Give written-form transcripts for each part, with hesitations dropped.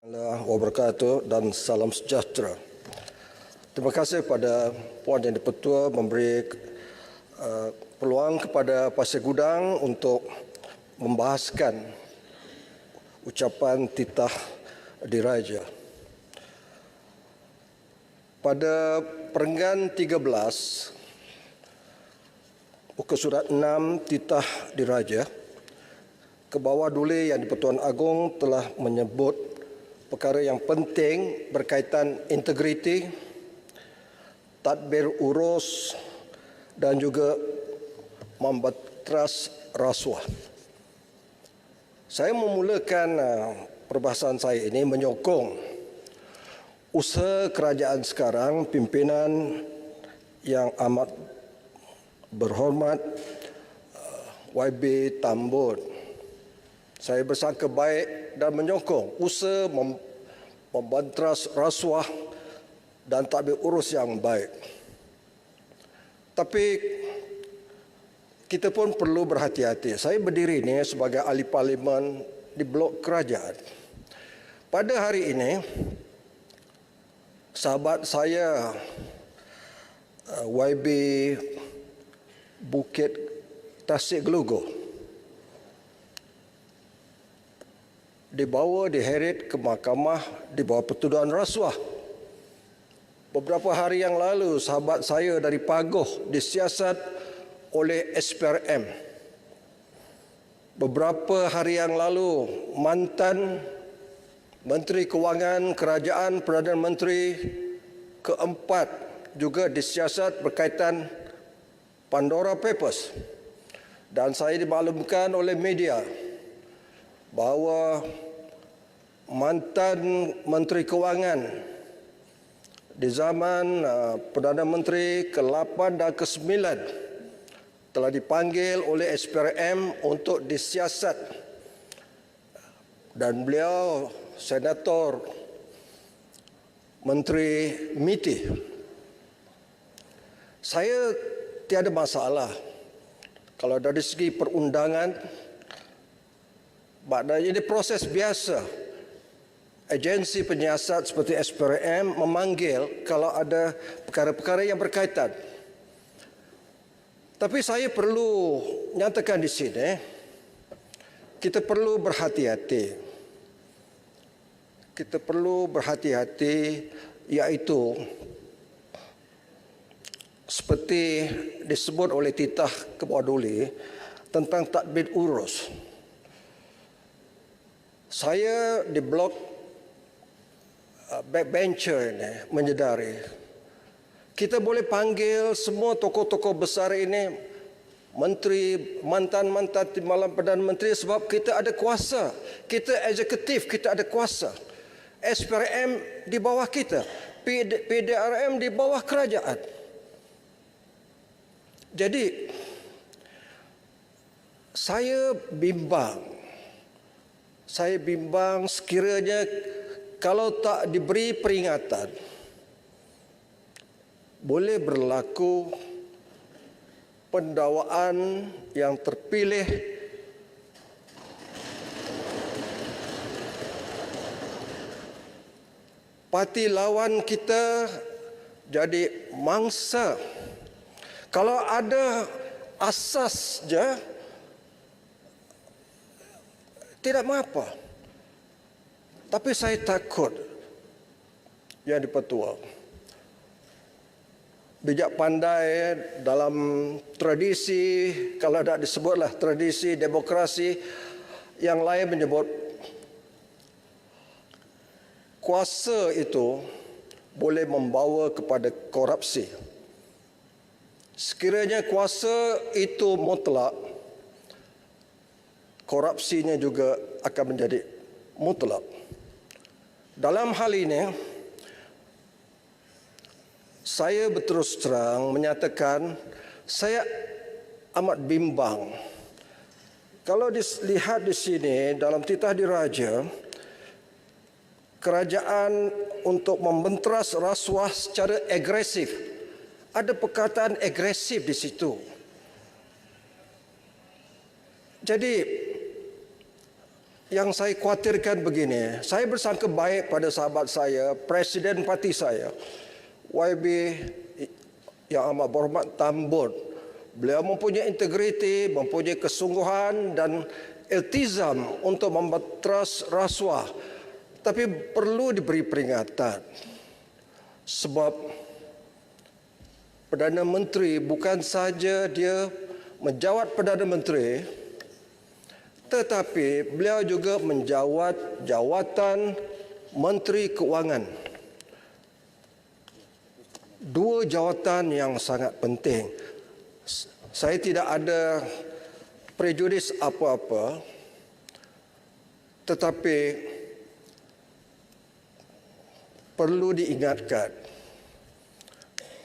Warahmatullahi wabarakatuh dan salam sejahtera. Terima kasih kepada Puan Yang di-Pertua memberi peluang kepada Pasir Gudang untuk membahaskan ucapan titah diraja. Pada perenggan 13, muka surat 6 titah diraja, Kebawah Duli Yang di-Pertuan Agong telah menyebut perkara yang penting berkaitan integriti, tadbir urus dan juga membatras rasuah. Saya memulakan perbahasan saya ini menyokong usaha kerajaan sekarang, pimpinan yang amat berhormat YB Tambun. Saya bersangka baik dan menyokong usaha membantras rasuah dan tadbir urus yang baik. Tapi kita pun perlu berhati-hati. Saya berdiri ini sebagai ahli parlimen di blok kerajaan. Pada hari ini, sahabat saya YB Bukit Tasik Gelugur diheret ke mahkamah di bawah pertuduhan rasuah. Beberapa hari yang lalu, sahabat saya dari Pagoh disiasat oleh SPRM. Beberapa hari yang lalu, mantan Menteri Kewangan Kerajaan Perdana Menteri keempat juga disiasat berkaitan Pandora Papers. Dan saya dimaklumkan oleh media bahawa mantan Menteri Kewangan di zaman Perdana Menteri ke-8 dan ke-9 telah dipanggil oleh SPRM untuk disiasat, dan beliau Senator Menteri MITI. Saya tiada masalah kalau dari segi perundangan. Maknanya ini proses biasa. Agensi penyiasat seperti SPRM memanggil kalau ada perkara-perkara yang berkaitan. Tapi saya perlu nyatakan di sini, kita perlu berhati-hati. Kita perlu berhati-hati, iaitu seperti disebut oleh titah Kebawah Duli tentang tadbir urus. Saya di blok backbencher ini menyedari kita boleh panggil semua tokoh-tokoh besar ini menteri, mantan-mantan timbalan Perdana Menteri, sebab kita ada kuasa. Kita eksekutif, kita ada kuasa. SPRM di bawah kita, PDRM di bawah kerajaan. Jadi saya bimbang sekiranya kalau tak diberi peringatan, boleh berlaku pendakwaan yang terpilih parti lawan kita jadi mangsa. Kalau ada asas je, tidak mengapa. Tapi saya takut Yang di-Pertua bijak pandai dalam tradisi, kalau tak disebutlah tradisi demokrasi, yang lain menyebut kuasa itu boleh membawa kepada korupsi. Sekiranya kuasa itu mutlak, korupsinya juga akan menjadi mutlak. Dalam hal ini, saya berterus terang menyatakan saya amat bimbang. Kalau dilihat di sini dalam titah diraja, kerajaan untuk membentras rasuah secara agresif. Ada perkataan agresif di situ. Jadi yang saya khawatirkan begini, saya bersangka baik pada sahabat saya, Presiden parti saya, YB yang amat berhormat Tambun. Beliau mempunyai integriti, mempunyai kesungguhan dan iltizam untuk memberantas rasuah. Tapi perlu diberi peringatan. Sebab Perdana Menteri bukan saja dia menjawat Perdana Menteri, tetapi beliau juga menjawat jawatan Menteri Keuangan. Dua jawatan yang sangat penting. Saya tidak ada prejudis apa-apa, tetapi perlu diingatkan.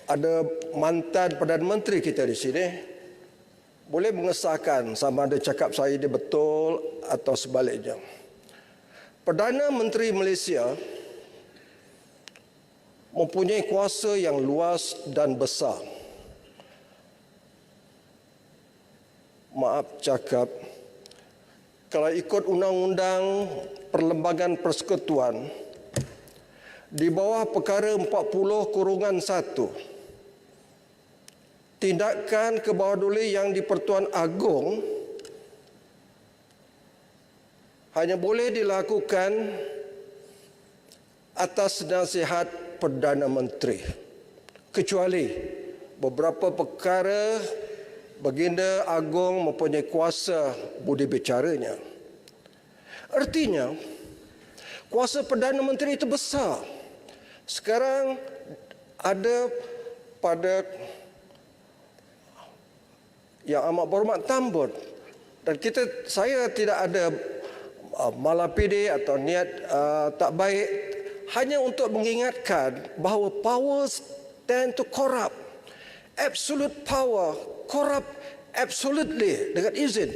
Ada mantan Perdana Menteri kita di sini, boleh mengesahkan sama ada cakap saya dia betul atau sebaliknya. Perdana Menteri Malaysia mempunyai kuasa yang luas dan besar. Maaf cakap, kalau ikut undang-undang Perlembagaan Persekutuan, di bawah perkara 40/1, tindakan kebawahduli yang di Pertuan Agong hanya boleh dilakukan atas nasihat Perdana Menteri, kecuali beberapa perkara Baginda Agong mempunyai kuasa budi bicaranya. Artinya, kuasa Perdana Menteri itu besar. Sekarang ada pada yang amat berhormat Tambun, dan saya tidak ada malapide atau niat tak baik, hanya untuk mengingatkan bahawa power tend to corrupt. Absolute power corrupt absolutely dengan izin.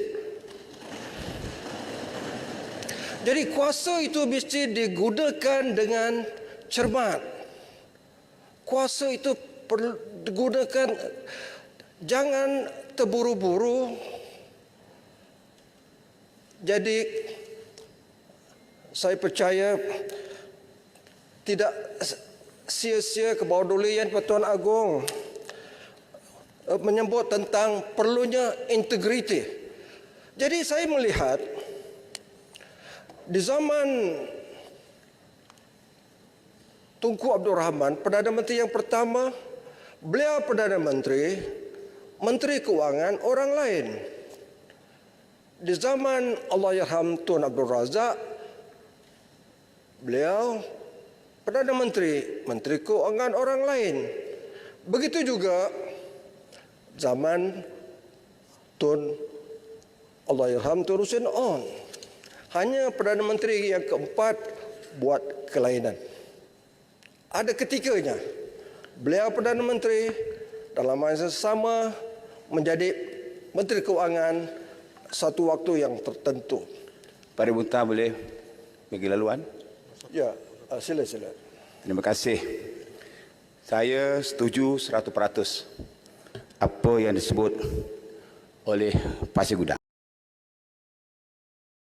Jadi kuasa itu mesti digunakan dengan cermat. Kuasa itu perlu digunakan, jangan terburu-buru. Jadi saya percaya tidak sia-sia kebawahdulian Pertuan Agong menyebut tentang perlunya integriti. Jadi saya melihat di zaman Tunku Abdul Rahman, Perdana Menteri yang pertama, beliau Perdana Menteri, Menteri Keuangan orang lain. Di zaman Allahyarham Tun Abdul Razak, beliau Perdana Menteri, Menteri Keuangan orang lain. Begitu juga zaman Tun Allahyarham Tun Hussein On. Hanya Perdana Menteri yang keempat buat kelainan. Ada ketikanya beliau Perdana Menteri dalam masa sama menjadi Menteri Keuangan satu waktu yang tertentu. Pak Buta boleh bagi laluan? Ya, sila. Terima kasih. Saya setuju 100% apa yang disebut oleh Pak Seguda.